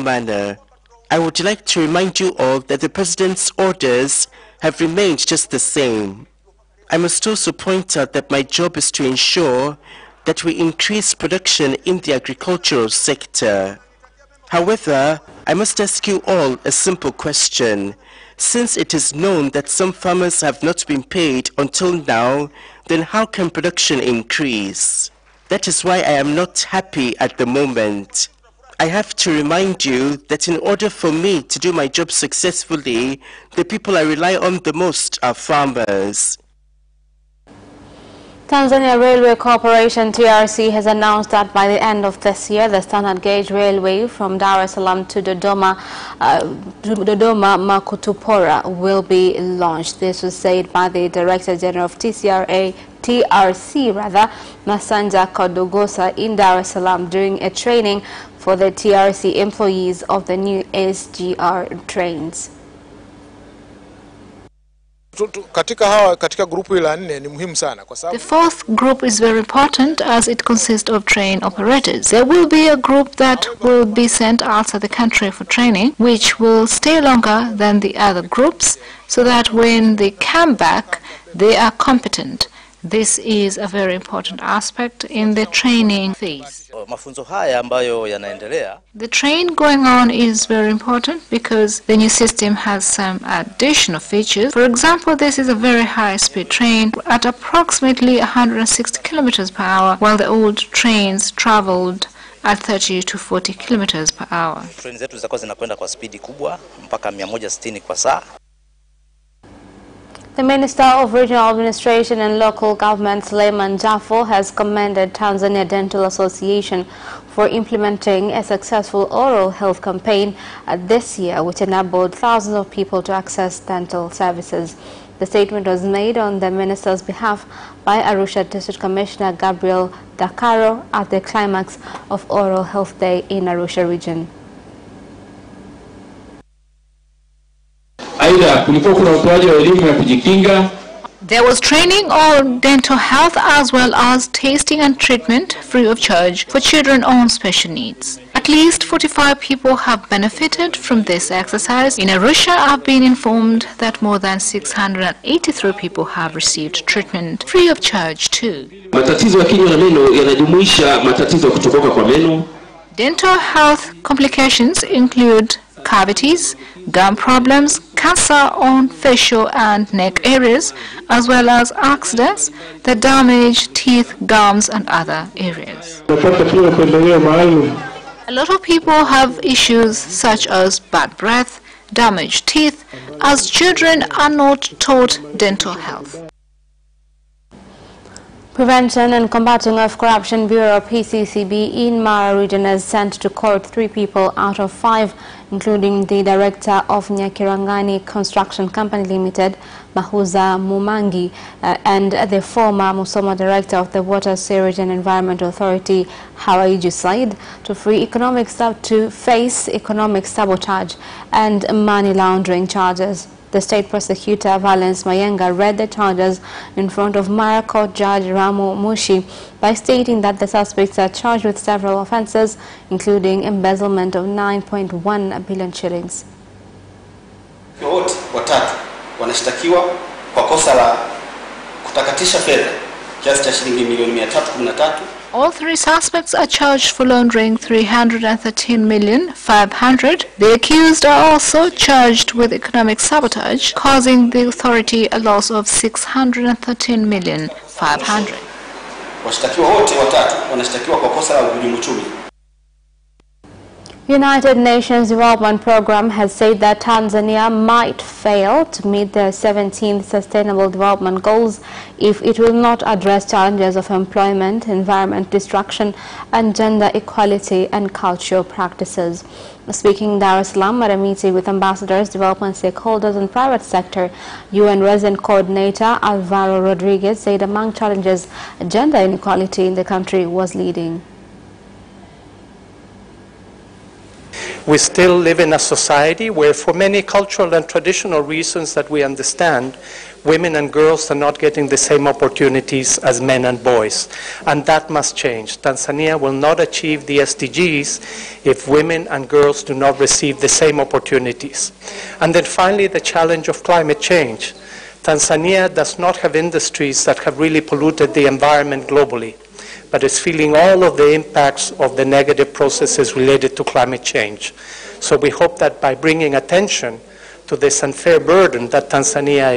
manner. I would like to remind you all that the President's orders have remained just the same. I must also point out that my job is to ensure that we increase production in the agricultural sector. However, I must ask you all a simple question. Since it is known that some farmers have not been paid until now, then how can production increase? That is why I am not happy at the moment. I have to remind you that in order for me to do my job successfully, the people I rely on the most are farmers. Tanzania Railway Corporation (TRC) has announced that by the end of this year, the standard gauge railway from Dar es Salaam to Dodoma Makutupora will be launched. This was said by the Director General of TRC, Masanja Kodogosa, in Dar es Salaam during a training for the TRC employees of the new SGR trains. The fourth group is very important as it consists of train operators. There will be a group that will be sent outside the country for training, which will stay longer than the other groups, so that when they come back, they are competent. This is a very important aspect in the training phase. The train going on is very important because the new system has some additional features. For example, this is a very high-speed train at approximately 160 kilometers per hour, while the old trains traveled at 30 to 40 kilometers per hour. The Minister of Regional Administration and Local Government, Suleiman Jafo, has commended Tanzania Dental Association for implementing a successful oral health campaign this year, which enabled thousands of people to access dental services. The statement was made on the minister's behalf by Arusha District Commissioner Gabriel Dakaro at the climax of Oral Health Day in Arusha region. There was training on dental health as well as tasting and treatment free of charge for children on special needs. At least 45 people have benefited from this exercise. In Arusha, I've been informed that more than 683 people have received treatment free of charge too. Dental health complications include cavities, gum problems, cancer on facial and neck areas, as well as accidents that damage teeth, gums, and other areas. A lot of people have issues such as bad breath, damaged teeth, as children are not taught dental health. Prevention and Combating of Corruption Bureau (PCCB) in Mara region has sent to court 3 people out of 5, including the director of Nyakirangani Construction Company Limited, Mahuza Mumangi, and the former Musoma director of the Water, Sewage and Environment Authority, Hawaiju Said, to face economic sabotage and money laundering charges. The state prosecutor, Valence Mayenga, read the charges in front of Mara Court Judge Ramu Mushi by stating that the suspects are charged with several offences, including embezzlement of 9.1 billion shillings. Wote watatu wanashtakiwa kwa kosa la kutakatisha fedha kiasi cha shilingi milioni 313. All 3 suspects are charged for laundering 313,500,000. The accused are also charged with economic sabotage, causing the authority a loss of 613,500,000. Washtakiwa wote watatu wanashtakiwa kwa kosa la uhujumu uchumi. United Nations Development Program has said that Tanzania might fail to meet the 17th Sustainable Development Goals if it will not address challenges of employment, environment destruction, and gender equality and cultural practices. Speaking in Dar es Salaam at a meeting with ambassadors, development stakeholders, and private sector, UN Resident Coordinator Alvaro Rodriguez said among challenges, gender inequality in the country was leading. We still live in a society where, for many cultural and traditional reasons that we understand, women and girls are not getting the same opportunities as men and boys. And that must change. Tanzania will not achieve the SDGs if women and girls do not receive the same opportunities. And then finally, the challenge of climate change. Tanzania does not have industries that have really polluted the environment globally, but is feeling all of the impacts of the negative processes related to climate change. So we hope that by bringing attention to this unfair burden that Tanzania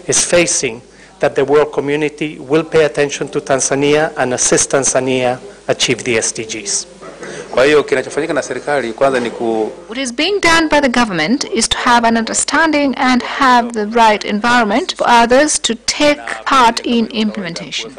is facing, that the world community will pay attention to Tanzania and assist Tanzania achieve the SDGs. What is being done by the government is to have an understanding and have the right environment for others to take part in implementation.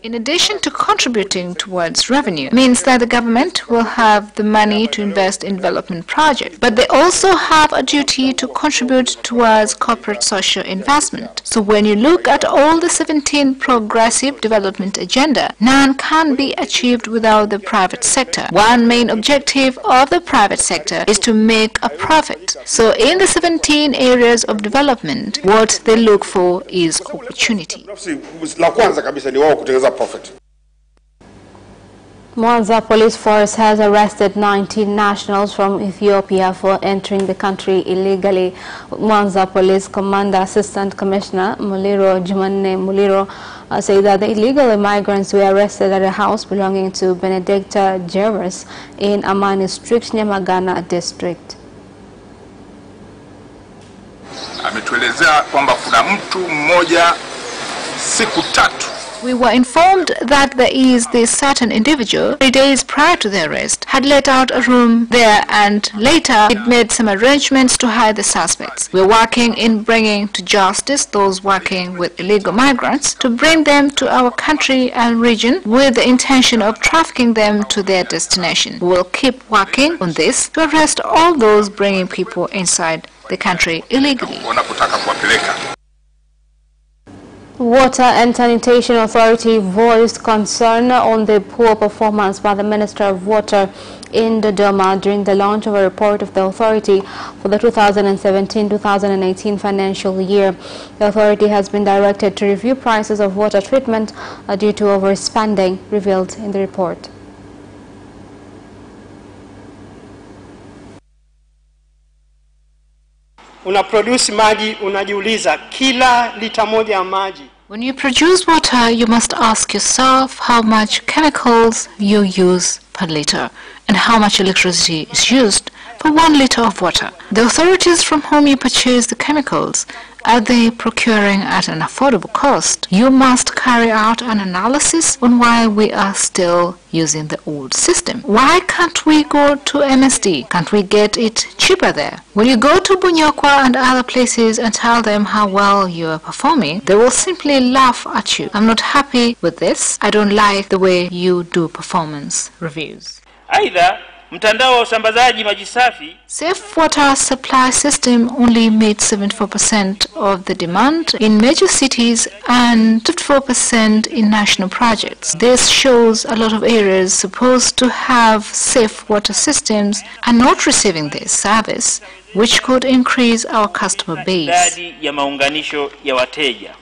In addition to contributing towards revenue, means that the government will have the money to invest in development projects, but they also have a duty to contribute towards corporate social investment. So when you look at all the 17 progressive development agenda, none can be achieved without the private sector. One main objective of the private sector is to make a profit. So in the 17 areas of development, what they look for is opportunity. Mwanza Police Force has arrested 19 nationals from Ethiopia for entering the country illegally. Mwanza Police Commander Assistant Commissioner Muliro Jumanne Muliro said that the illegal immigrants were arrested at a house belonging to Benedicta Jervis in Amani Street, Nyamagana District. Ametuelezea kwamba kuna mtu mmoja siku tatu. We were informed that there is this certain individual 3 days prior to the arrest had let out a room there and later it made some arrangements to hide the suspects. We're working in bringing to justice those working with illegal migrants to bring them to our country and region with the intention of trafficking them to their destination. We will keep working on this to arrest all those bringing people inside the country illegally. Water and Sanitation Authority voiced concern on the poor performance by the Minister of Water in Dodoma during the launch of a report of the authority for the 2017-2018 financial year. The authority has been directed to review prices of water treatment due to overspending, revealed in the report. Unaproduce maji, unajiuliza kila lita moja ya maji. When you produce water, you must ask yourself how much chemicals you use per liter and how much electricity is used per 1 liter of water. The authorities from whom you purchase the chemicals, are they procuring at an affordable cost? You must carry out an analysis on why we are still using the old system. Why can't we go to MSD? Can't we get it cheaper there? When you go to Bunyokwa and other places and tell them how well you are performing, they will simply laugh at you. I'm not happy with this. I don't like the way you do performance reviews. Aidha, mtandao wa usambazaji maji safi, Safe water supply system only meets 74% of the demand in major cities and 54% in national projects. This shows a lot of areas supposed to have safe water systems are not receiving this service, which could increase our customer base. idadi ya maunganisho ya wateja.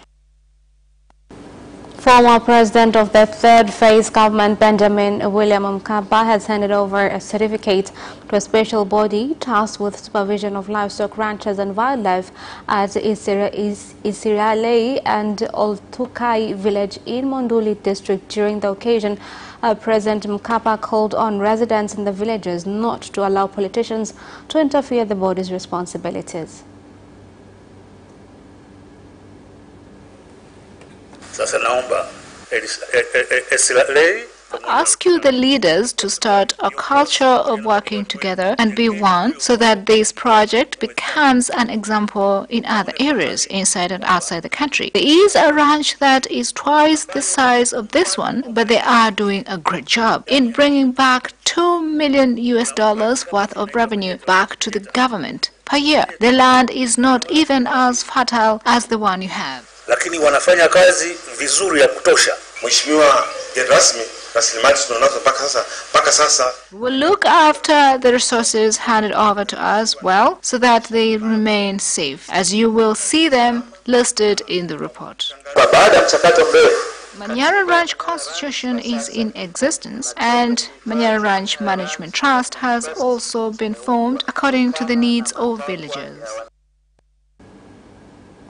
Former President of the Third Phase Government, Benjamin William Mkapa, has handed over a certificate to a special body tasked with supervision of livestock ranchers and wildlife at Isiralei and Oltukai village in Monduli district. During the occasion, President Mkapa called on residents in the villages not to allow politicians to interfere in the body's responsibilities. I ask you, the leaders, to start a culture of working together and be one so that this project becomes an example in other areas inside and outside the country. There is a ranch that is twice the size of this one, but they are doing a great job in bringing back $2 million worth of revenue back to the government per year. The land is not even as fertile as the one you have. Lakini wanafanya kazi vizuri ya kutosha. Mheshimiwa mgeni rasmi, We'll look after the resources handed over to us well so that they remain safe, as you will see them listed in the report. Manyara Ranch Constitution is in existence, and Manyara Ranch Management Trust has also been formed according to the needs of villagers.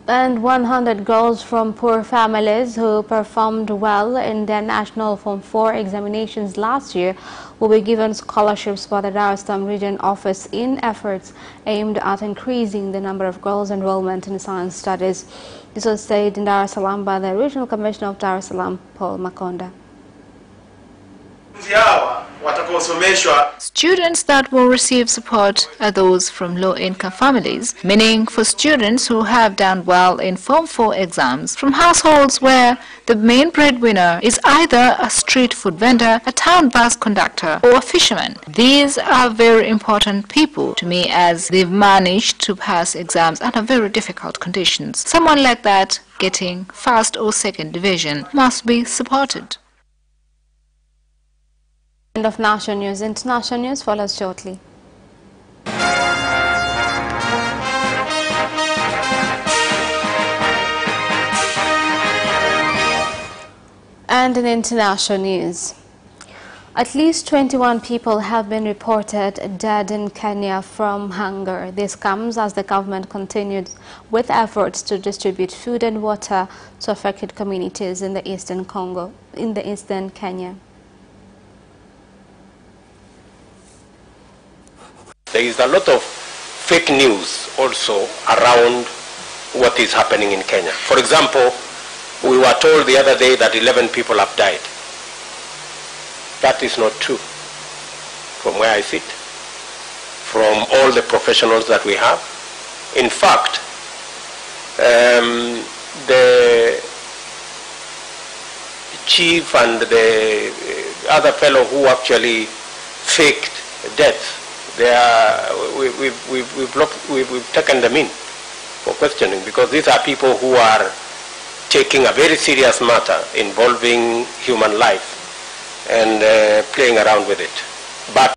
And 100 girls from poor families who performed well in their National Form 4 examinations last year will be given scholarships by the Dar es Salaam Region Office in efforts aimed at increasing the number of girls' enrollment in science studies. This was said in Dar es Salaam by the Regional Commissioner of Dar es Salaam, Paul Makonda. Students that will receive support are those from low-income families, meaning for students who have done well in Form 4 exams from households where the main breadwinner is either a street food vendor, a town bus conductor, or a fisherman. These are very important people to me, as they've managed to pass exams under very difficult conditions. Someone like that getting first or second division must be supported. End of national news. International news follows shortly. And in international news, at least 21 people have been reported dead in Kenya from hunger. This comes as the government continued with efforts to distribute food and water to affected communities in the eastern Kenya. There is a lot of fake news also around what is happening in Kenya. For example, we were told the other day that 11 people have died. That is not true. From where I sit, from all the professionals that we have. In fact, the chief and the other fellow who actually faked death, we've taken them in for questioning, because these are people who are taking a very serious matter involving human life and playing around with it. But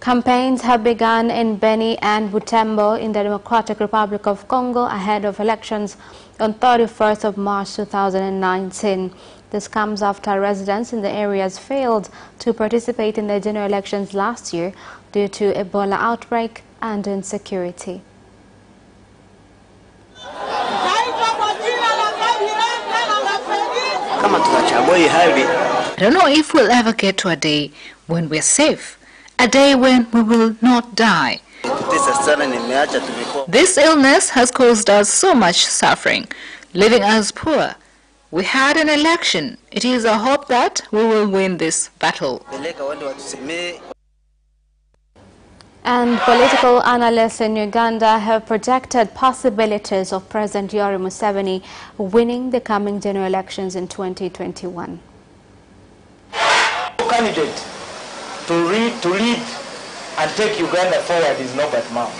campaigns have begun in Beni and Butembo in the Democratic Republic of Congo ahead of elections on 31st of March 2019. This comes after residents in the areas failed to participate in the general elections last year due to Ebola outbreak and insecurity. I don't know if we'll ever get to a day when we're safe, a day when we will not die. This illness has caused us so much suffering, leaving us poor. We had an election. It is a hope that we will win this battle. And political analysts in Uganda have projected possibilities of President Yoweri Museveni winning the coming general elections in 2021. Candidate to lead and take Uganda forward is Norbert Mao.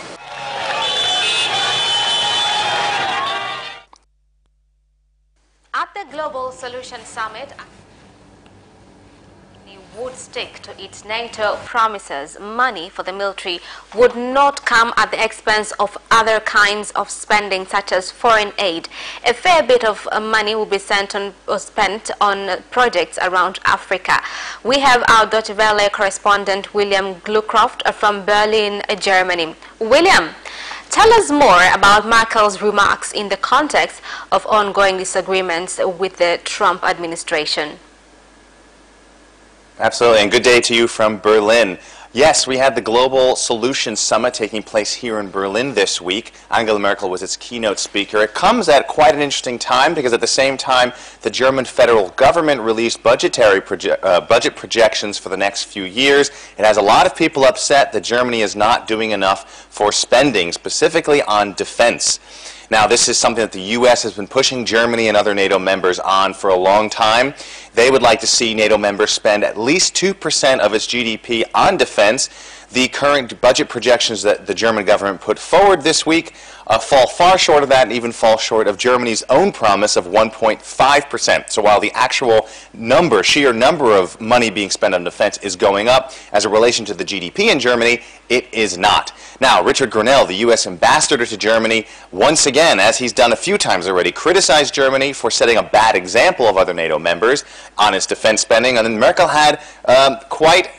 At the Global Solution Summit, would stick to its NATO promises. Money for the military would not come at the expense of other kinds of spending, such as foreign aid. A fair bit of money will be spent on projects around Africa. We have our Deutsche Welle correspondent William Glucroft from Berlin, Germany. William, tell us more about Merkel's remarks in the context of ongoing disagreements with the Trump administration. Absolutely, and good day to you from Berlin. Yes, we had the Global Solutions Summit taking place here in Berlin this week. Angela Merkel was its keynote speaker. It comes at quite an interesting time because at the same time, the German federal government released budget projections for the next few years. It has a lot of people upset that Germany is not doing enough for spending, specifically on defense. Now, this is something that the U.S. has been pushing Germany and other NATO members on for a long time. They would like to see NATO members spend at least 2% of its GDP on defense. the current budget projections that the German government put forward this week fall far short of that, and even fall short of Germany's own promise of 1.5%. So while the actual number, sheer number of money being spent on defense is going up as a relation to the GDP in Germany, it is not. Now, Richard Grenell, the U.S. ambassador to Germany, once again, as he's done a few times already, criticized Germany for setting a bad example of other NATO members on its defense spending, and then Merkel had quite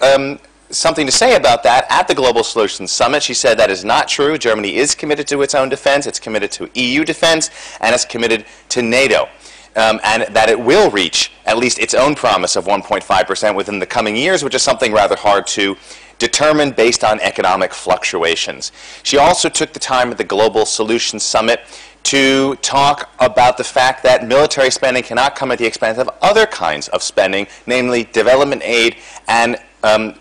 something to say about that at the Global Solutions Summit. She said that is not true. Germany is committed to its own defense, it's committed to EU defense, and it's committed to NATO. And that it will reach at least its own promise of 1.5% within the coming years, which is something rather hard to determine based on economic fluctuations. She also took the time at the Global Solutions Summit to talk about the fact that military spending cannot come at the expense of other kinds of spending, namely development aid and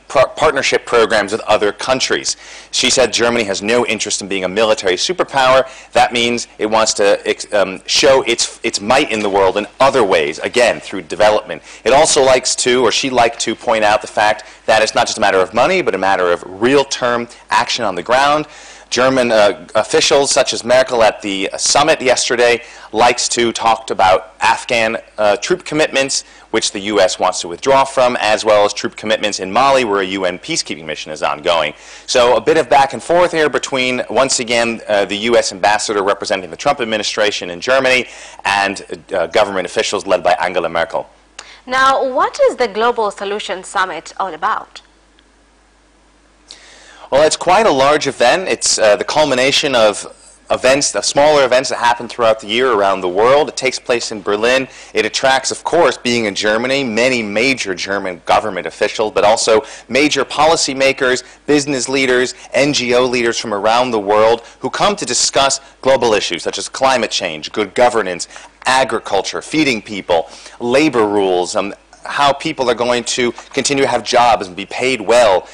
partnership programs with other countries. She said Germany has no interest in being a military superpower. That means it wants to show its might in the world in other ways, again, through development. It also likes to, or she liked to point out the fact that it's not just a matter of money, but a matter of real-term action on the ground. German officials, such as Merkel at the summit yesterday, likes to talk about Afghan troop commitments, which the U.S. wants to withdraw from, as well as troop commitments in Mali, where a UN peacekeeping mission is ongoing. So a bit of back and forth here between, once again, the U.S. ambassador representing the Trump administration in Germany and government officials led by Angela Merkel. Now, what is the Global Solutions Summit all about? Well, it's quite a large event. It's the culmination of events, of smaller events that happen throughout the year around the world. It takes place in Berlin. It attracts, of course, being in Germany, many major German government officials, but also major policymakers, business leaders, NGO leaders from around the world who come to discuss global issues such as climate change, good governance, agriculture, feeding people, labor rules, how people are going to continue to have jobs and be paid well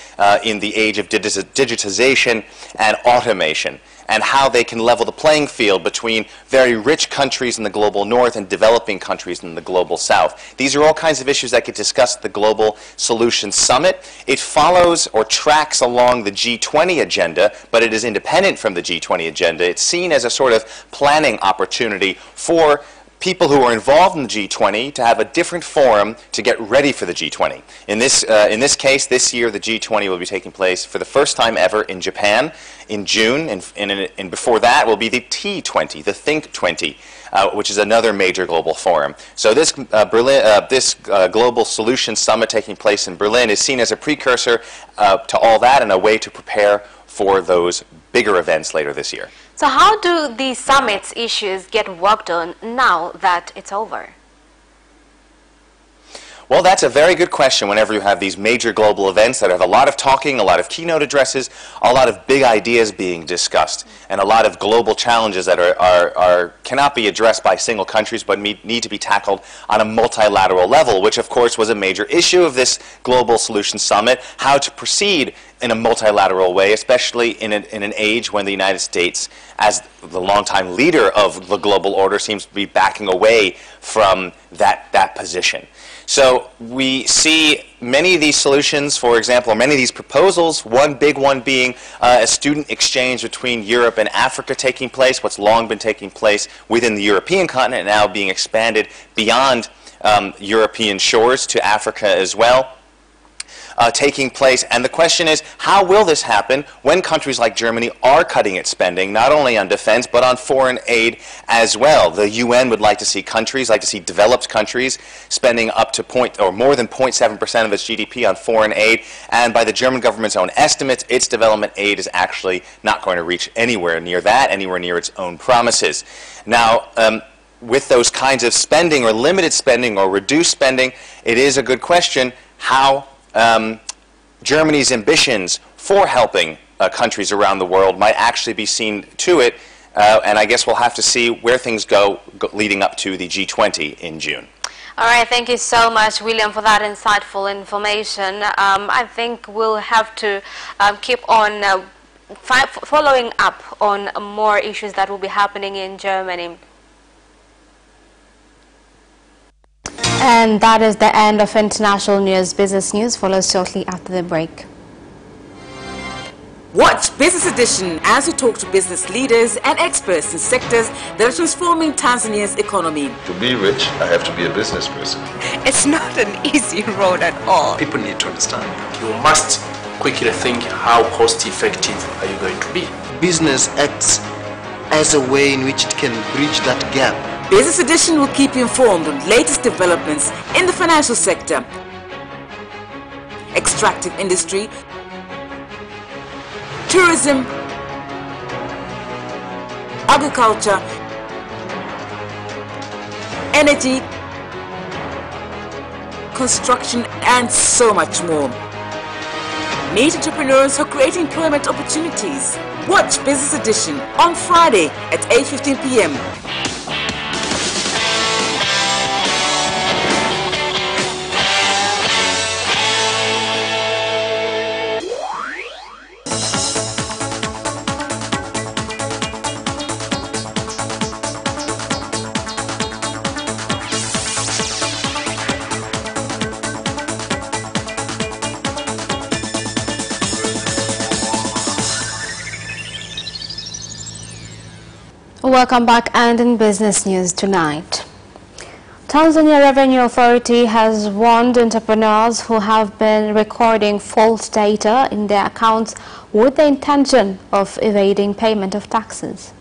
in the age of digitization and automation, and how they can level the playing field between very rich countries in the global north and developing countries in the global south. These are all kinds of issues that get discussed at the Global Solutions Summit. It follows or tracks along the G20 agenda, but it is independent from the G20 agenda. It's seen as a sort of planning opportunity for people who are involved in the G20 to have a different forum to get ready for the G20. In this case, this year, the G20 will be taking place for the first time ever in Japan in June, and before that will be the T20, the Think 20, which is another major global forum. So this Global Solutions Summit taking place in Berlin is seen as a precursor to all that and a way to prepare for those bigger events later this year. So how do the summit's issues get worked on now that it's over? Well, that's a very good question whenever you have these major global events that have a lot of talking, a lot of keynote addresses, a lot of big ideas being discussed, and a lot of global challenges that cannot be addressed by single countries but need to be tackled on a multilateral level, which of course was a major issue of this Global Solutions Summit, how to proceed in a multilateral way, especially in an age when the United States, as the longtime leader of the global order, seems to be backing away from that position. So we see many of these solutions, for example, or many of these proposals, one big one being a student exchange between Europe and Africa taking place, what's long been taking place within the European continent, now being expanded beyond European shores to Africa as well. Taking place, and the question is, how will this happen when countries like Germany are cutting its spending, not only on defense, but on foreign aid as well? The UN would like to see developed countries spending up to more than 0.7% of its GDP on foreign aid, and by the German government's own estimates, its development aid is actually not going to reach anywhere near that, anywhere near its own promises. Now, with those kinds of spending, or limited spending, or reduced spending, it is a good question how Germany's ambitions for helping countries around the world might actually be seen to it, and I guess we'll have to see where things go leading up to the G20 in June. All right, thank you so much, William, for that insightful information. I think we'll have to keep on following up on more issues that will be happening in Germany. And that is the end of international news. Business news follows shortly after the break. Watch Business Edition as we talk to business leaders and experts in sectors that are transforming Tanzania's economy. To be rich, I have to be a business person. It's not an easy road at all. People need to understand. You must quickly think how cost effective are you going to be. Business acts as a way in which it can bridge that gap. Business Edition will keep you informed on latest developments in the financial sector, extractive industry, tourism, agriculture, energy, construction, and so much more. Meet entrepreneurs who are creating employment opportunities. Watch Business Edition on Friday at 8:15 p.m. Welcome back, and in business news tonight. Tanzania Revenue Authority has warned entrepreneurs who have been recording false data in their accounts with the intention of evading payment of taxes.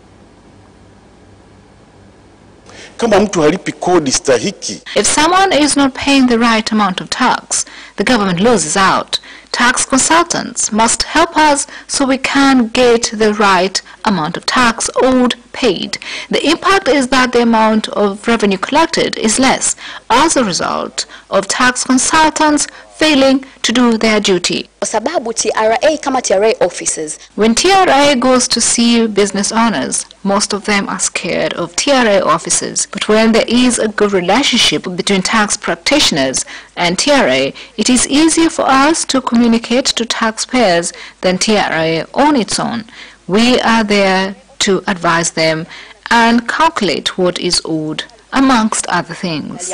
If someone is not paying the right amount of tax, the government loses out. Tax consultants must help us so we can get the right amount of tax owed paid. The impact is that the amount of revenue collected is less as a result of tax consultants failing to do their duty. TRA offices. When TRA goes to see business owners, most of them are scared of TRA offices. But when there is a good relationship between tax practitioners and TRA, it is easier for us to communicate to taxpayers than TRA on its own. We are there to advise them and calculate what is owed, amongst other things.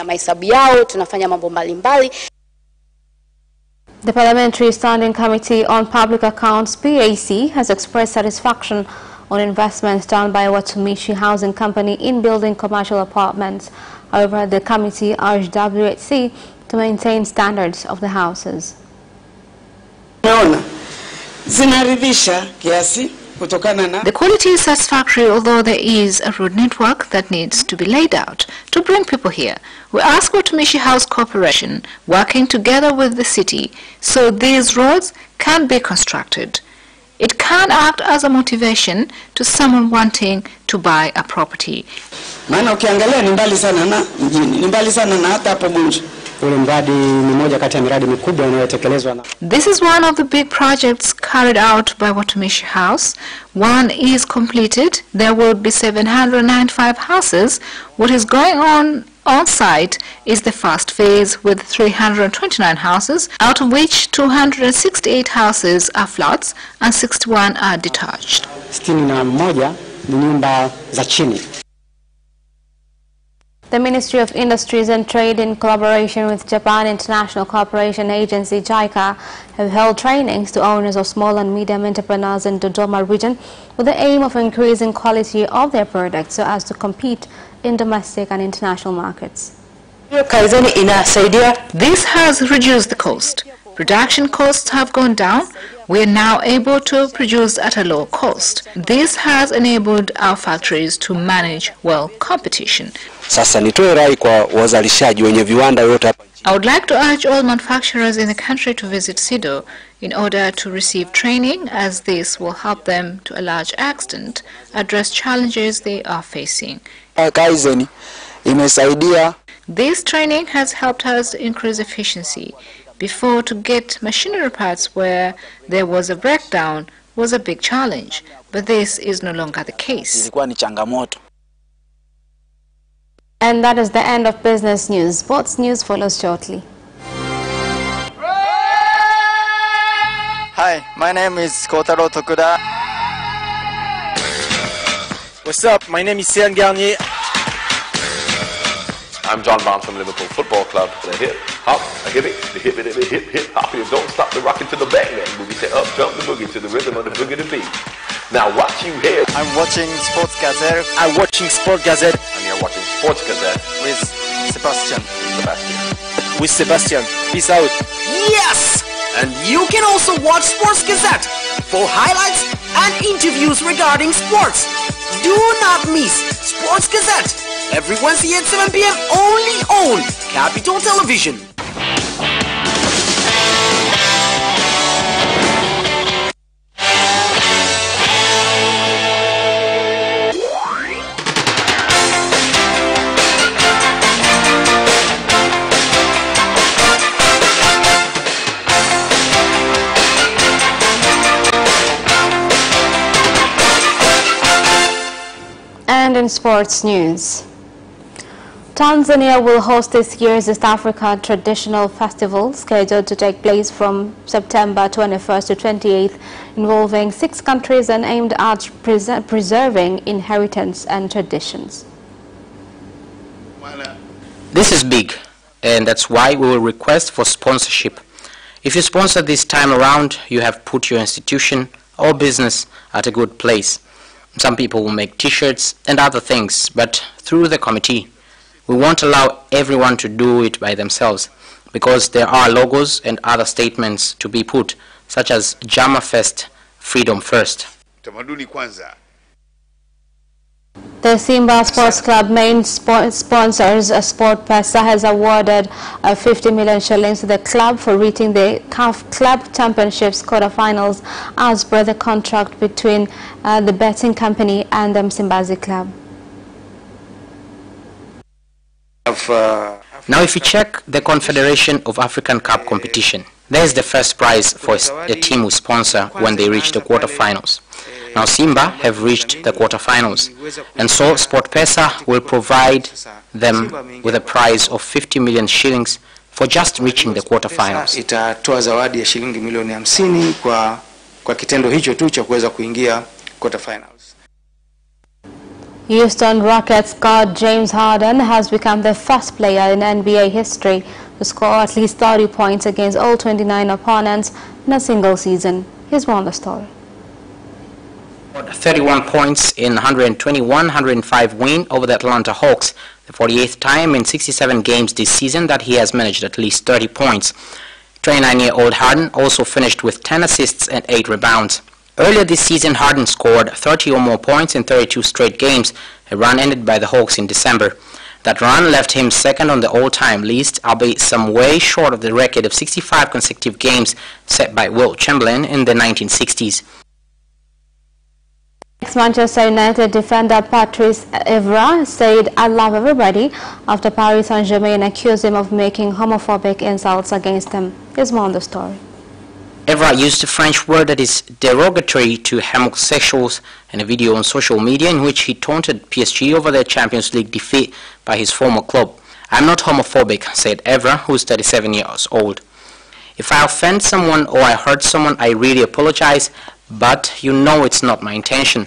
The Parliamentary Standing Committee on Public Accounts (PAC) has expressed satisfaction on investments done by Watumishi Housing Company in building commercial apartments. However, the committee urged WHC to maintain standards of the houses. The quality is satisfactory, although there is a road network that needs to be laid out to bring people here. We ask Watumishi House Corporation, working together with the city, so these roads can be constructed. It can act as a motivation to someone wanting to buy a property. This is one of the big projects carried out by Watumishi House. One is completed. There will be 795 houses. What is going on site is the first phase with 329 houses, out of which 268 houses are flats and 61 are detached. The Ministry of Industries and Trade, in collaboration with Japan International Cooperation Agency (JICA), have held trainings to owners of small and medium entrepreneurs in Dodoma region with the aim of increasing quality of their products so as to compete in domestic and international markets. This has reduced the cost. Production costs have gone down. We are now able to produce at a low cost. This has enabled our factories to manage well competition. I would like to urge all manufacturers in the country to visit SIDO in order to receive training, as this will help them to a large extent address challenges they are facing. This training has helped us increase efficiency. Before, to get machinery parts where there was a breakdown was a big challenge, but this is no longer the case. And that is the end of business news. Sports news follows shortly. Hi, my name is Kotaro Tokuda. What's up? My name is Sean Garnier. I'm John Barnes from Liverpool Football Club. The hip hop, a hip it, the hip it, the hip hip hop. You don't stop the rockin' to the bang bang boogie. Say up jump the boogie to the rhythm of the boogie to beat. Now what you hear? I'm watching Sports Gazette. I'm watching Sport Gazette. And you're watching Sports Gazette With Sebastian. With Sebastian. Peace out. Yes! And you can also watch Sports Gazette for highlights and interviews regarding sports. Do not miss Sports Gazette every Wednesday at 7 p.m. only on Capital Television. And in sports news, Tanzania will host this year's East Africa Traditional Festival, scheduled to take place from September 21st to 28th, involving 6 countries and aimed at preserving inheritance and traditions. This is big, and that's why we will request for sponsorship. If you sponsor this time around, you have put your institution or business at a good place. Some people will make t-shirts and other things, but through the committee, we won't allow everyone to do it by themselves, because there are logos and other statements to be put, such as Jama Fest, Freedom First. The Simba Sports Club main sponsors, Sport Pesa, has awarded 50 million shillings to the club for reaching the CAF Club Championships quarterfinals as per the contract between the betting company and the Msimbazi club. Now if you check the Confederation of African Cup competition, there is the first prize for a team who sponsor when they reach the quarterfinals. Now Simba have reached the quarterfinals, and so Sport Pesa will provide them with a prize of 50 million shillings for just reaching the quarterfinals. Itatoa zawadi ya shilingi milioni 50 kwa kitendo hicho tu cha kuweza kuingia quarterfinals. Houston Rockets guard James Harden has become the first player in NBA history to score at least 30 points against all 29 opponents in a single season. Here's more on the story. 31 points in 121-105 win over the Atlanta Hawks, the 48th time in 67 games this season that he has managed at least 30 points. 29-year-old Harden also finished with 10 assists and 8 rebounds. Earlier this season, Harden scored 30 or more points in 32 straight games, a run ended by the Hawks in December. That run left him second on the all-time list, albeit some way short of the record of 65 consecutive games set by Wilt Chamberlain in the 1960s. Ex-Manchester United defender Patrice Evra said, "I love everybody," after Paris Saint-Germain accused him of making homophobic insults against them. Here's more on the story. Evra used a French word that is derogatory to homosexuals in a video on social media in which he taunted PSG over their Champions League defeat by his former club. "I'm not homophobic," said Evra, who is 37 years old. "If I offend someone or I hurt someone, I really apologize, but you know it's not my intention."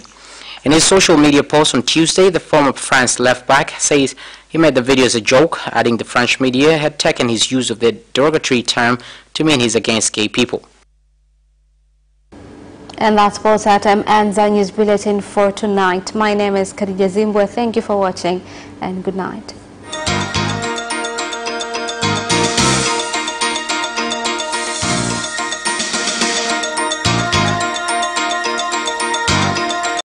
In his social media post on Tuesday, the former France left-back says he made the video as a joke, adding the French media had taken his use of the derogatory term to mean he's against gay people. And that's Sports Atom ends our news bulletin for tonight. My name is Khadija Zimbwe. Thank you for watching and good night.